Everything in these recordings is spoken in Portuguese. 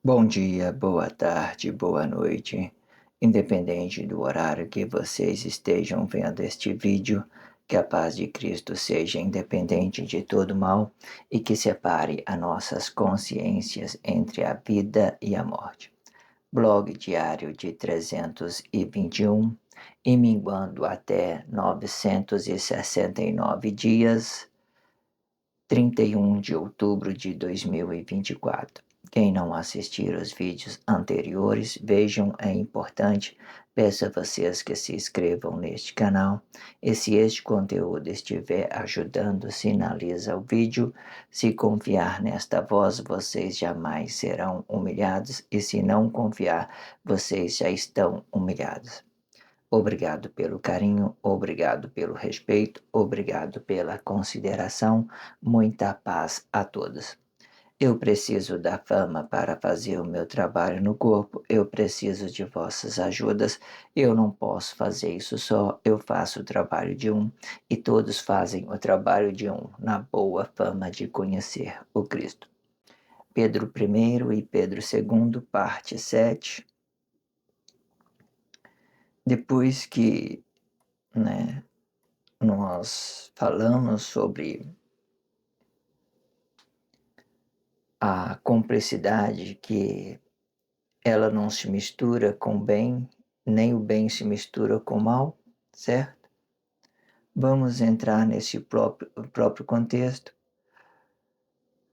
Bom dia, boa tarde, boa noite. Independente do horário que vocês estejam vendo este vídeo, que a paz de Cristo seja independente de todo mal e que separe as nossas consciências entre a vida e a morte. Blog diário de 321 e minguando até 969 dias, 31 de outubro de 2024. Quem não assistir os vídeos anteriores, vejam, é importante. Peço a vocês que se inscrevam neste canal. E se este conteúdo estiver ajudando, sinaliza o vídeo. Se confiar nesta voz, vocês jamais serão humilhados. E se não confiar, vocês já estão humilhados. Obrigado pelo carinho, obrigado pelo respeito, obrigado pela consideração. Muita paz a todos. Eu preciso da fama para fazer o meu trabalho no corpo. Eu preciso de vossas ajudas. Eu não posso fazer isso só. Eu faço o trabalho de um e todos fazem o trabalho de um na boa fama de conhecer o Cristo. Pedro I e Pedro II, parte 7. Depois que, né, nós falamos sobre a complexidade que ela não se mistura com o bem, nem o bem se mistura com o mal, certo? Vamos entrar nesse próprio contexto,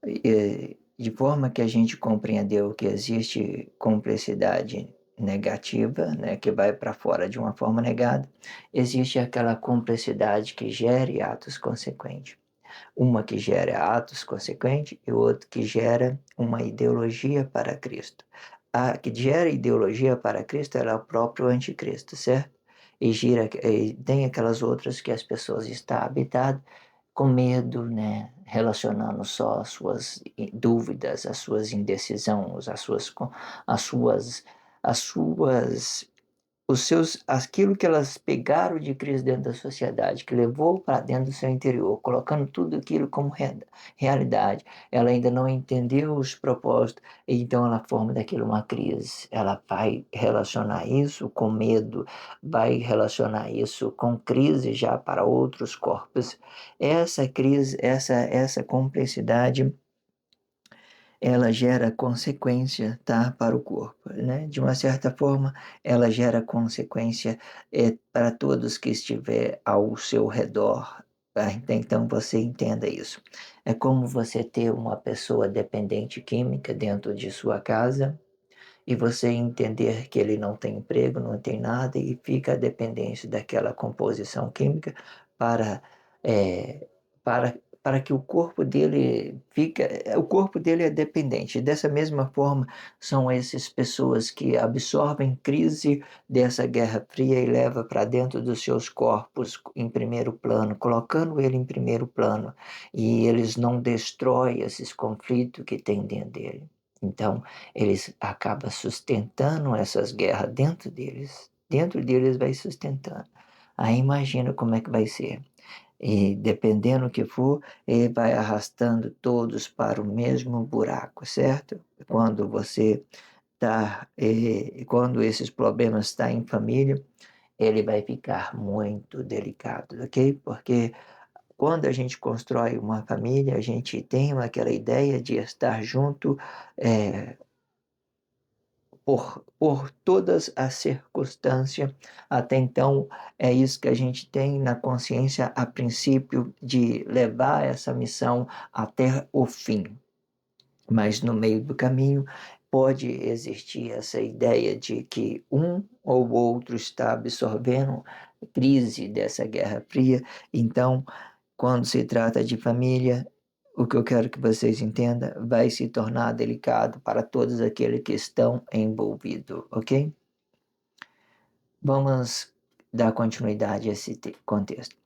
de forma que a gente compreendeu que existe complexidade negativa, né, que vai para fora de uma forma negada, existe aquela complexidade que gere atos consequentes. Uma que gera atos consequentes e outra que gera uma ideologia para Cristo. A que gera ideologia para Cristo é o próprio anticristo, certo? E tem aquelas outras que as pessoas estão habitadas com medo, né? Relacionando só as suas dúvidas, as suas indecisões, as suas, as suas aquilo que elas pegaram de crise dentro da sociedade, que levou para dentro do seu interior, colocando tudo aquilo como realidade. Ela ainda não entendeu os propósitos, então ela forma daquilo uma crise. Ela vai relacionar isso com medo, vai relacionar isso com crise já para outros corpos. Essa crise, essa complexidade ela gera consequência, tá, para o corpo, né? De uma certa forma, ela gera consequência para todos que estiver ao seu redor. Tá? Então você entenda isso. É como você ter uma pessoa dependente química dentro de sua casa e você entender que ele não tem emprego, não tem nada e fica a dependência daquela composição química para, é, para que o corpo dele o corpo dele é dependente. Dessa mesma forma, são essas pessoas que absorvem crise dessa Guerra Fria e levam para dentro dos seus corpos em primeiro plano, colocando ele em primeiro plano, e eles não destroem esses conflitos que tem dentro dele. Então, eles acabam sustentando essas guerras dentro deles vai sustentando. Aí imagina como é que vai ser. E dependendo do que for, ele vai arrastando todos para o mesmo buraco, certo? Quando você tá, quando esses problemas estão em família, ele vai ficar muito delicado, ok? Porque quando a gente constrói uma família, a gente tem aquela ideia de estar junto, é, por todas as circunstâncias. Até então, é isso que a gente tem na consciência a princípio de levar essa missão até o fim. Mas no meio do caminho pode existir essa ideia de que um ou outro está absorvendo crise dessa Guerra Fria. Então, quando se trata de família, o que eu quero que vocês entendam vai se tornar delicado para todos aqueles que estão envolvidos, ok? Vamos dar continuidade a esse contexto.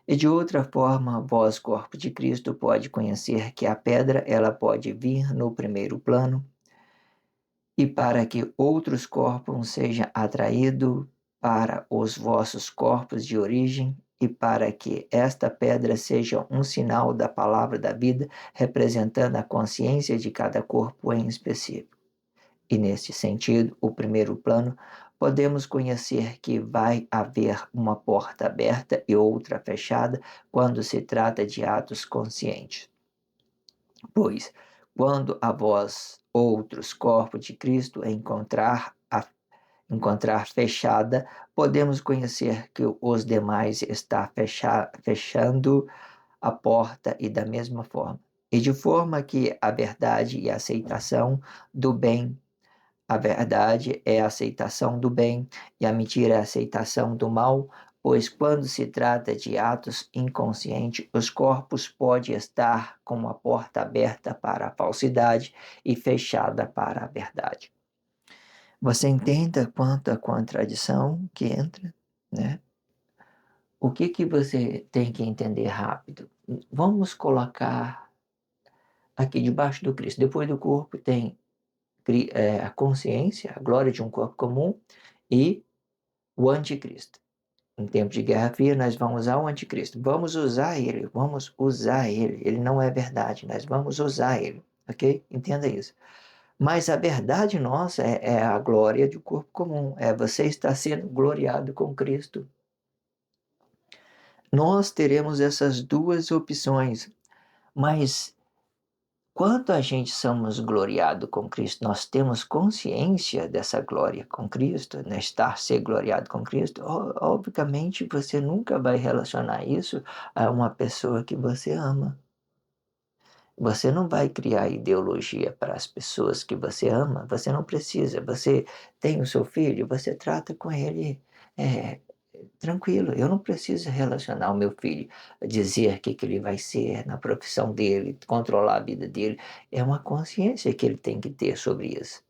E de outra forma, vós, corpo de Cristo, pode conhecer que a pedra ela pode vir no primeiro plano e para que outros corpos sejam atraídos para os vossos corpos de origem e para que esta pedra seja um sinal da palavra da vida, representando a consciência de cada corpo em específico. E nesse sentido, o primeiro plano, podemos conhecer que vai haver uma porta aberta e outra fechada quando se trata de atos conscientes. Pois, quando a vós, outros corpos de Cristo, encontrar fechada, podemos conhecer que os demais está fechando a porta e da mesma forma. E de forma que a verdade e a aceitação do bem, a verdade é a aceitação do bem e a mentira é a aceitação do mal, pois quando se trata de atos inconscientes, os corpos podem estar com a porta aberta para a falsidade e fechada para a verdade. Você entenda quanto à contradição que entra, né? O que você tem que entender rápido? Vamos colocar aqui debaixo do Cristo. Depois do corpo tem a consciência, a glória de um corpo comum e o anticristo. Em tempo de guerra fria, nós vamos usar o anticristo. Vamos usar ele, vamos usar ele. Ele não é verdade, nós vamos usar ele, ok? Entenda isso. Mas a verdade nossa é a glória do corpo comum. É você estar sendo gloriado com Cristo. Nós teremos essas duas opções, mas quanto a gente somos gloriados com Cristo, nós temos consciência dessa glória com Cristo, né? Estar ser gloriado com Cristo, obviamente você nunca vai relacionar isso a uma pessoa que você ama. Você não vai criar ideologia para as pessoas que você ama, você não precisa. Você tem o seu filho, você trata com ele é, tranquilo. Eu não preciso relacionar o meu filho, dizer o que ele vai ser na profissão dele, controlar a vida dele. É uma consciência que ele tem que ter sobre isso.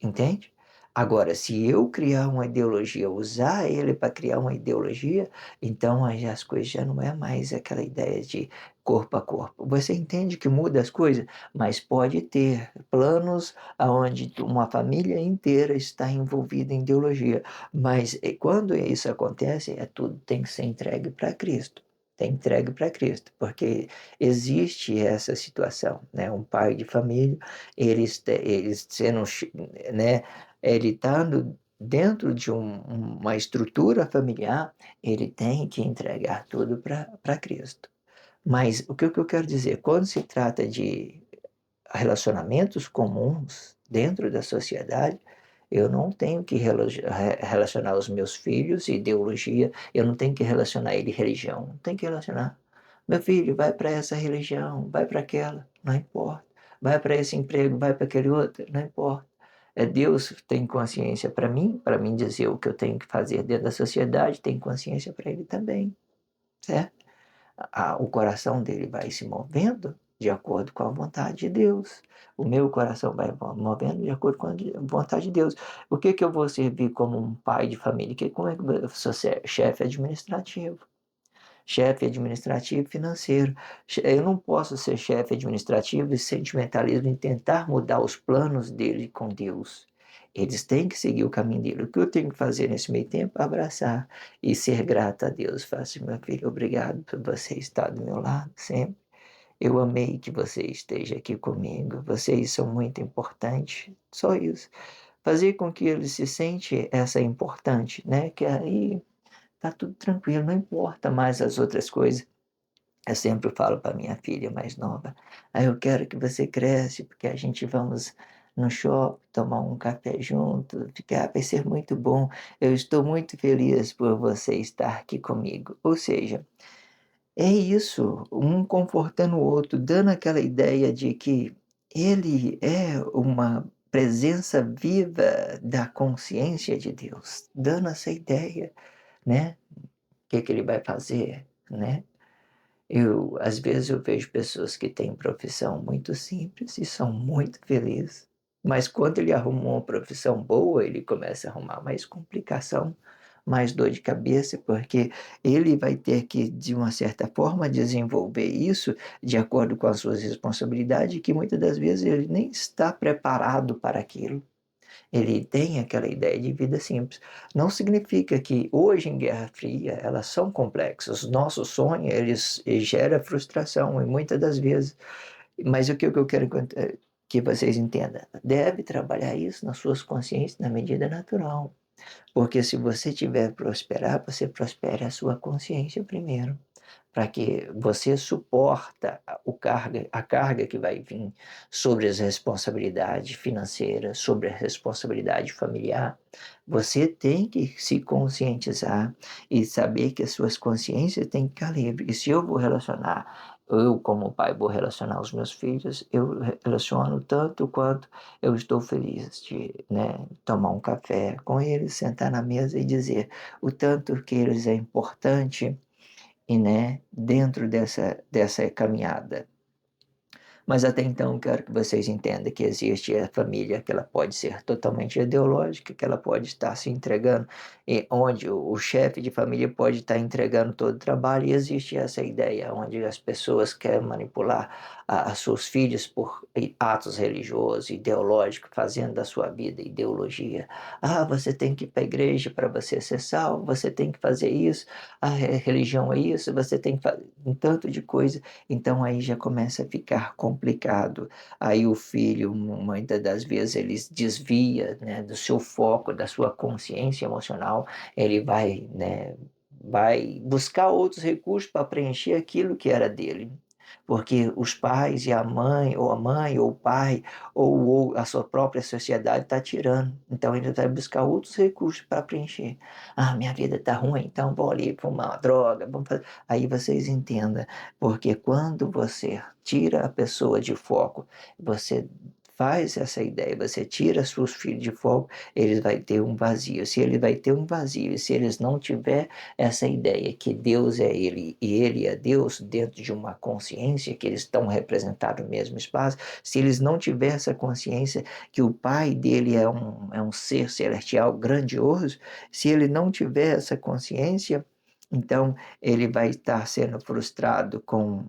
Entende? Agora, se eu criar uma ideologia, usar ele para criar uma ideologia, então aí as coisas já não é mais aquela ideia de corpo a corpo. Você entende que muda as coisas, mas pode ter planos onde uma família inteira está envolvida em ideologia. Mas quando isso acontece, tudo tem que ser entregue para Cristo. Tem entregue para Cristo, porque existe essa situação, né? Um pai de família, eles sendo, né? Ele estando dentro de uma estrutura familiar, ele tem que entregar tudo para Cristo. Mas o que eu quero dizer, quando se trata de relacionamentos comuns dentro da sociedade, eu não tenho que relacionar os meus filhos ideologia, eu não tenho que relacionar ele religião, não tenho que relacionar. Meu filho, vai para essa religião, vai para aquela, não importa. Vai para esse emprego, vai para aquele outro, não importa. É Deus tem consciência para mim dizer o que eu tenho que fazer dentro da sociedade, tem consciência para ele também, certo? O coração dele vai se movendo de acordo com a vontade de Deus. O meu coração vai movendo de acordo com a vontade de Deus. O que que eu vou servir como um pai de família? Como é que eu sou chefe administrativo? Chefe administrativo e financeiro. Eu não posso ser chefe administrativo e sentimentalismo em tentar mudar os planos dele com Deus. Eles têm que seguir o caminho dele. O que eu tenho que fazer nesse meio tempo? Abraçar e ser grato a Deus. Falar assim, meu filho, obrigado por você estar do meu lado sempre. Eu amei que você esteja aqui comigo. Vocês são muito importantes. Só isso. Fazer com que ele se sente essa importante, né? Que aí tá tudo tranquilo, não importa mais as outras coisas. Eu sempre falo para minha filha mais nova, eu quero que você cresça, porque a gente vamos no shopping, tomar um café junto, ficar, vai ser muito bom. Eu estou muito feliz por você estar aqui comigo. Ou seja, é isso, um confortando o outro, dando aquela ideia de que ele é uma presença viva da consciência de Deus, dando essa ideia, né? Que ele vai fazer, né? Às vezes eu vejo pessoas que têm profissão muito simples e são muito felizes, mas quando ele arruma uma profissão boa, ele começa a arrumar mais complicação, mais dor de cabeça, porque ele vai ter que, de uma certa forma, desenvolver isso de acordo com as suas responsabilidades, que muitas das vezes ele nem está preparado para aquilo. Ele tem aquela ideia de vida simples. Não significa que hoje em Guerra Fria elas são complexas. Nossos sonhos eles geram frustração e muitas das vezes. Mas o que eu quero que vocês entendam, deve trabalhar isso nas suas consciências na medida natural. Porque se você tiver prosperar, você prospere a sua consciência primeiro, para que você suporta a carga que vai vir sobre as responsabilidades financeiras, sobre a responsabilidade familiar. Você tem que se conscientizar e saber que as suas consciências têm calibre. E se eu vou relacionar, eu como pai vou relacionar os meus filhos, eu relaciono tanto quanto eu estou feliz de, né, tomar um café com eles, sentar na mesa e dizer o tanto que eles é importante e, né, dentro dessa caminhada. Mas até então quero que vocês entendam que existe a família que ela pode ser totalmente ideológica, que ela pode estar se entregando, e onde o chefe de família pode estar entregando todo o trabalho, e existe essa ideia onde as pessoas querem manipular as seus filhos por atos religiosos, ideológicos, fazendo da sua vida ideologia. Ah, você tem que ir para a igreja para você ser salvo, você tem que fazer isso, a religião é isso, você tem que fazer um tanto de coisa. Então aí já começa a ficar complicado. Aí o filho, muitas das vezes, ele desvia, né, do seu foco, da sua consciência emocional, ele vai, né, vai buscar outros recursos para preencher aquilo que era dele. Porque os pais e a mãe, ou o pai, ou a sua própria sociedade está tirando. Então ele vai buscar outros recursos para preencher. Ah, minha vida está ruim, então vou ali fumar uma droga, vamos fazer. Aí vocês entendam, porque quando você tira a pessoa de foco, você faz essa ideia, você tira seus filhos de foco, eles vão ter um vazio. Se ele vai ter um vazio, e se eles não tiver essa ideia que Deus é ele e ele é Deus dentro de uma consciência que eles estão representados no mesmo espaço, se eles não tiver essa consciência que o pai dele é um ser celestial grandioso, se ele não tiver essa consciência, então ele vai estar sendo frustrado com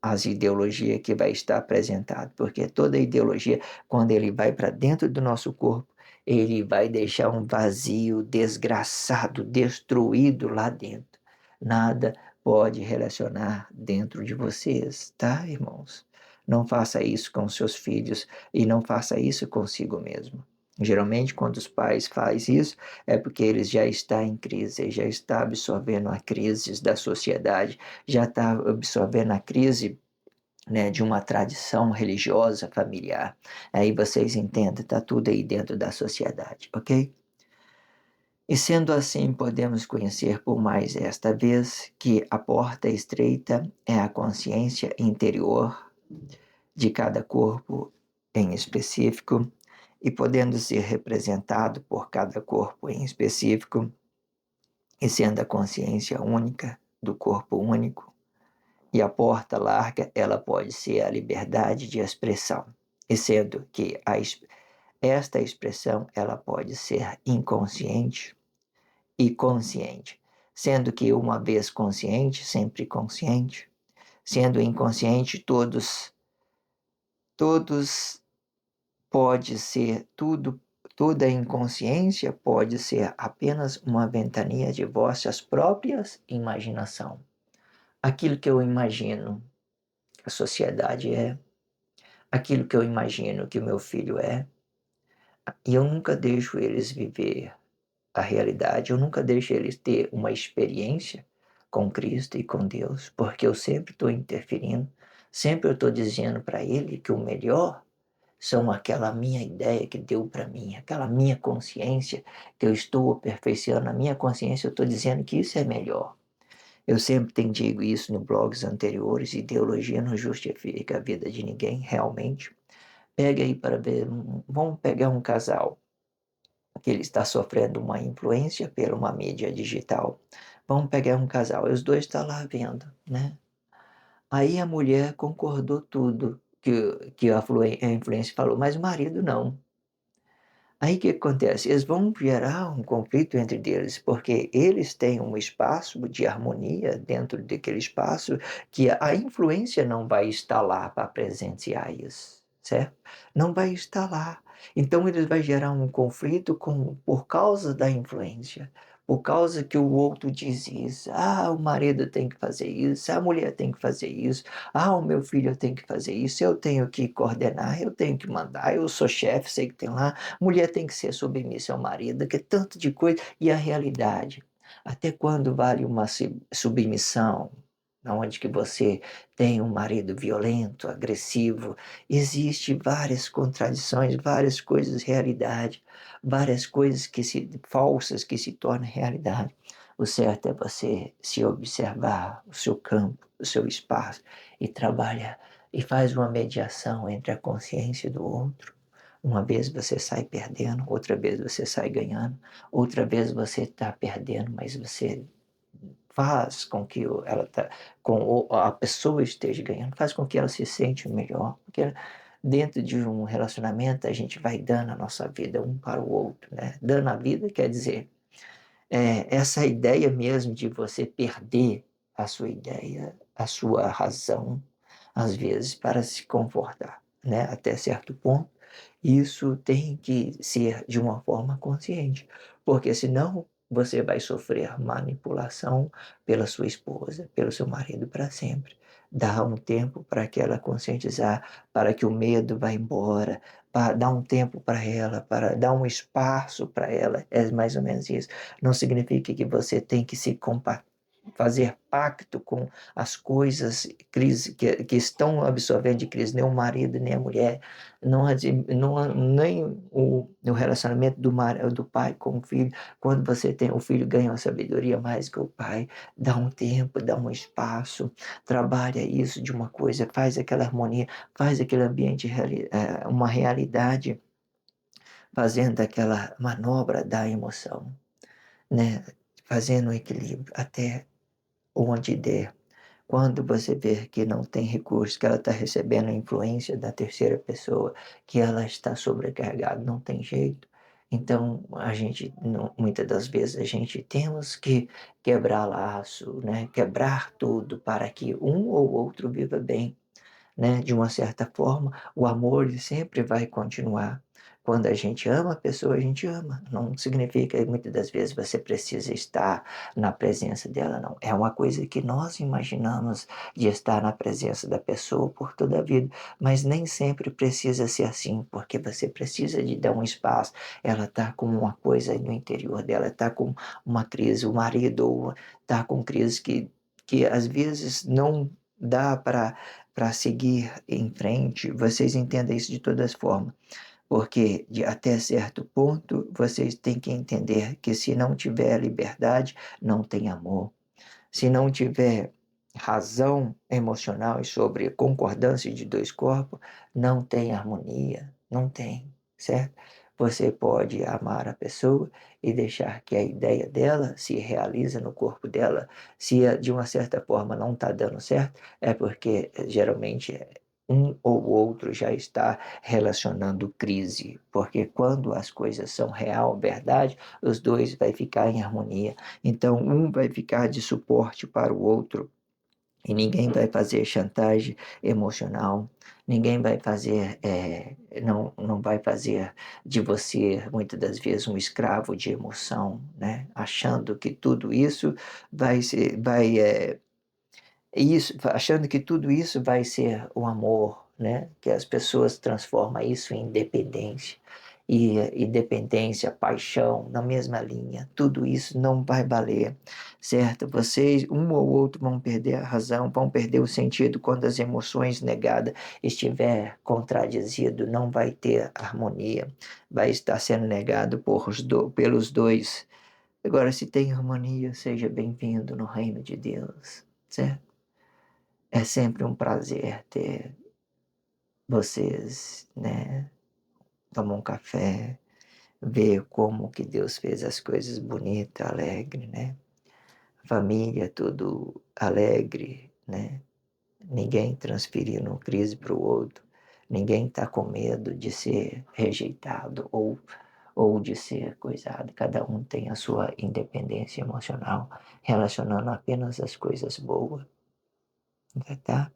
as ideologias que vai estar apresentado, porque toda ideologia, quando ele vai para dentro do nosso corpo, ele vai deixar um vazio desgraçado, destruído lá dentro. Nada pode relacionar dentro de vocês, tá, irmãos? Não faça isso com seus filhos e não faça isso consigo mesmo. Geralmente, quando os pais fazem isso, é porque eles já estão em crise, já está absorvendo a crise da sociedade, já está absorvendo a crise, né, de uma tradição religiosa familiar. Aí vocês entendem, está tudo aí dentro da sociedade, ok? E sendo assim, podemos conhecer por mais esta vez que a porta estreita é a consciência interior de cada corpo em específico, e podendo ser representado por cada corpo em específico, e sendo a consciência única do corpo único, e a porta larga, ela pode ser a liberdade de expressão, e sendo que esta expressão ela pode ser inconsciente e consciente, sendo que uma vez consciente, sempre consciente, sendo inconsciente, todos pode ser tudo, toda inconsciência pode ser apenas uma ventania de vossas próprias imaginação. Aquilo que eu imagino que a sociedade é, aquilo que eu imagino que o meu filho é, e eu nunca deixo eles viver a realidade, eu nunca deixo eles ter uma experiência com Cristo e com Deus, porque eu sempre estou interferindo, sempre eu estou dizendo para ele que o melhor são aquela minha ideia que deu para mim, aquela minha consciência que eu estou aperfeiçoando a minha consciência, eu estou dizendo que isso é melhor. Eu sempre tenho dito isso nos blogs anteriores, ideologia não justifica a vida de ninguém, realmente. Pega aí para ver, vamos pegar um casal que ele está sofrendo uma influência pela uma mídia digital. Vamos pegar um casal, e os dois estão lá vendo, né? Aí a mulher concordou tudo que a influência falou, mas o marido não. Aí o que acontece? Eles vão gerar um conflito entre eles, porque eles têm um espaço de harmonia dentro daquele espaço que a influência não vai estar lá para presenciar isso, certo? Não vai estar lá. Então eles vão gerar um conflito por causa da influência, por causa que o outro diz isso. Ah, o marido tem que fazer isso, a mulher tem que fazer isso, ah, o meu filho tem que fazer isso, eu tenho que coordenar, eu tenho que mandar, eu sou chefe, sei que tem lá, mulher tem que ser submissa ao marido, que é tanto de coisa. E a realidade? Até quando vale uma submissão? Onde que você tem um marido violento, agressivo, existe várias contradições, várias coisas realidade, várias coisas falsas que se tornam realidade. O certo é você se observar o seu campo, o seu espaço e trabalha e faz uma mediação entre a consciência do outro. Uma vez você sai perdendo, outra vez você sai ganhando, outra vez você está perdendo, mas você faz com que a pessoa esteja ganhando, faz com que ela se sente melhor, porque dentro de um relacionamento a gente vai dando a nossa vida um para o outro, né? Dando a vida quer dizer, essa ideia mesmo de você perder a sua ideia, a sua razão, às vezes para se confortar, né? Até certo ponto, isso tem que ser de uma forma consciente, porque senão você vai sofrer manipulação pela sua esposa, pelo seu marido para sempre. Dá um tempo para que ela conscientizar, para que o medo vá embora, para dar um tempo para ela, para dar um espaço para ela. É mais ou menos isso. Não significa que você tem que se fazer pacto com as coisas crise, que estão absorvendo de crise, nem o marido, nem a mulher, nem o relacionamento do pai com o filho. Quando você tem o filho ganha uma sabedoria mais que o pai, dá um tempo, dá um espaço, trabalha isso de uma coisa, faz aquela harmonia, faz aquele ambiente uma realidade, fazendo aquela manobra da emoção, né? Fazendo o equilíbrio até onde der. Quando você vê que não tem recurso, que ela está recebendo a influência da terceira pessoa, que ela está sobrecarregada, não tem jeito. Então, a gente, muitas das vezes, a gente temos que quebrar laço, né? Quebrar tudo para que um ou outro viva bem, né? De uma certa forma, o amor ele sempre vai continuar. Quando a gente ama a pessoa, a gente ama. Não significa que muitas das vezes você precisa estar na presença dela, não. É uma coisa que nós imaginamos de estar na presença da pessoa por toda a vida, mas nem sempre precisa ser assim, porque você precisa de dar um espaço. Ela está com uma coisa no interior dela, está com uma crise, o marido está com crise que às vezes não dá para seguir em frente, vocês entendem isso de todas formas, porque até certo ponto vocês têm que entender que se não tiver liberdade, não tem amor. Se não tiver razão emocional e sobre concordância de dois corpos, não tem harmonia, não tem, certo? Você pode amar a pessoa e deixar que a ideia dela se realize no corpo dela. Se de uma certa forma não está dando certo, é porque geralmente um ou outro já está relacionando crise, porque quando as coisas são real, verdade, os dois vai ficar em harmonia. Então, um vai ficar de suporte para o outro e ninguém vai fazer chantagem emocional, ninguém vai fazer, não vai fazer de você, muitas das vezes, um escravo de emoção, né? Achando que tudo isso achando que tudo isso vai ser o amor, né? Que as pessoas transformam isso em dependência. E dependência, paixão, na mesma linha, tudo isso não vai valer, certo? Vocês, um ou outro, vão perder a razão, vão perder o sentido quando as emoções negadas estiver contradizido, não vai ter harmonia, vai estar sendo negado pelos dois. Agora, se tem harmonia, seja bem-vindo no reino de Deus, certo? É sempre um prazer ter vocês, né? Tomar um café, ver como que Deus fez as coisas bonitas, alegre, né? Família, tudo alegre, né? Ninguém transferindo crise para o outro. Ninguém está com medo de ser rejeitado ou de ser coisado. Cada um tem a sua independência emocional, relacionando apenas as coisas boas, tá?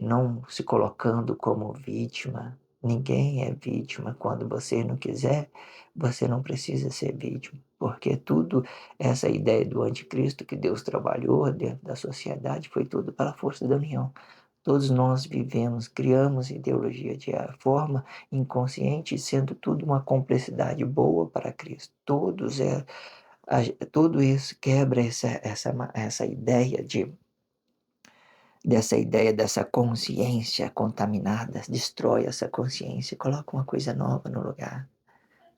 Não se colocando como vítima, Ninguém é vítima. Quando você não quiser, você não precisa ser vítima, porque tudo, essa ideia do anticristo que Deus trabalhou dentro da sociedade, foi tudo pela força da união. Todos nós vivemos, criamos ideologia de forma inconsciente, sendo tudo uma complexidade boa para Cristo. Tudo isso quebra essa ideia dessa ideia, dessa consciência contaminada, destrói essa consciência, coloca uma coisa nova no lugar.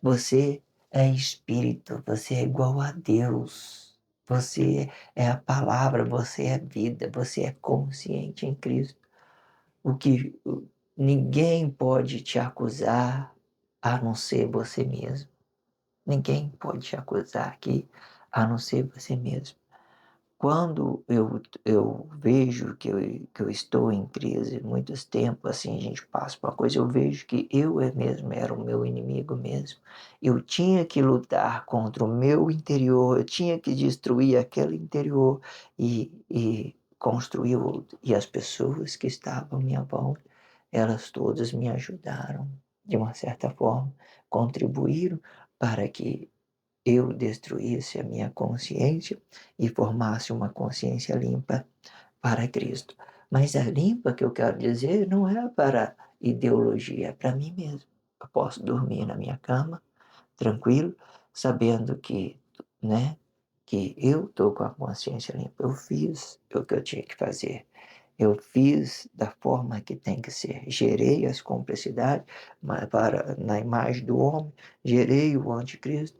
Você é espírito, você é igual a Deus. Você é a palavra, você é vida, você é consciente em Cristo. O que ninguém pode te acusar a não ser você mesmo. Ninguém pode te acusar aqui a não ser você mesmo. Quando eu vejo que eu estou em crise, muitos tempos assim a gente passa por uma coisa, eu vejo que mesmo era o meu inimigo mesmo. Eu tinha que lutar contra o meu interior, eu tinha que destruir aquele interior e construir outro. E as pessoas que estavam à minha volta, elas todas me ajudaram, de uma certa forma, contribuíram para que eu destruísse a minha consciência e formasse uma consciência limpa para Cristo. Mas a limpa que eu quero dizer não é para ideologia, é para mim mesmo. Eu posso dormir na minha cama, tranquilo, sabendo né, que eu estou com a consciência limpa. Eu fiz o que eu tinha que fazer. Eu fiz da forma que tem que ser. Gerei as complexidades na imagem do homem, gerei o anticristo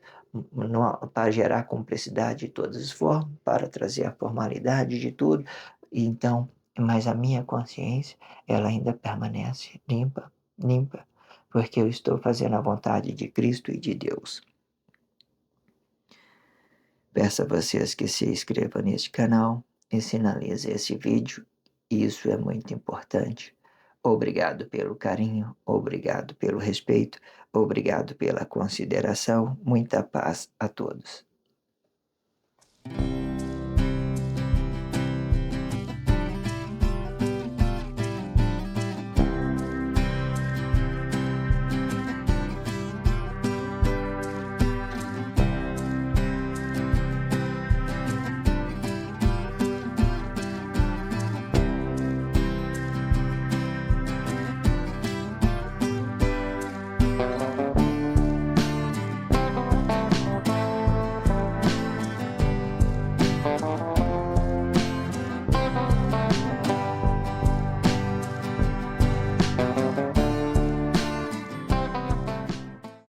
para gerar complexidade de todas as formas, para trazer a formalidade de tudo. Então, mas a minha consciência, ela ainda permanece limpa, limpa, porque eu estou fazendo a vontade de Cristo e de Deus. Peço a vocês que se inscrevam neste canal e sinalizem esse vídeo. Isso é muito importante. Obrigado pelo carinho, obrigado pelo respeito, obrigado pela consideração. Muita paz a todos.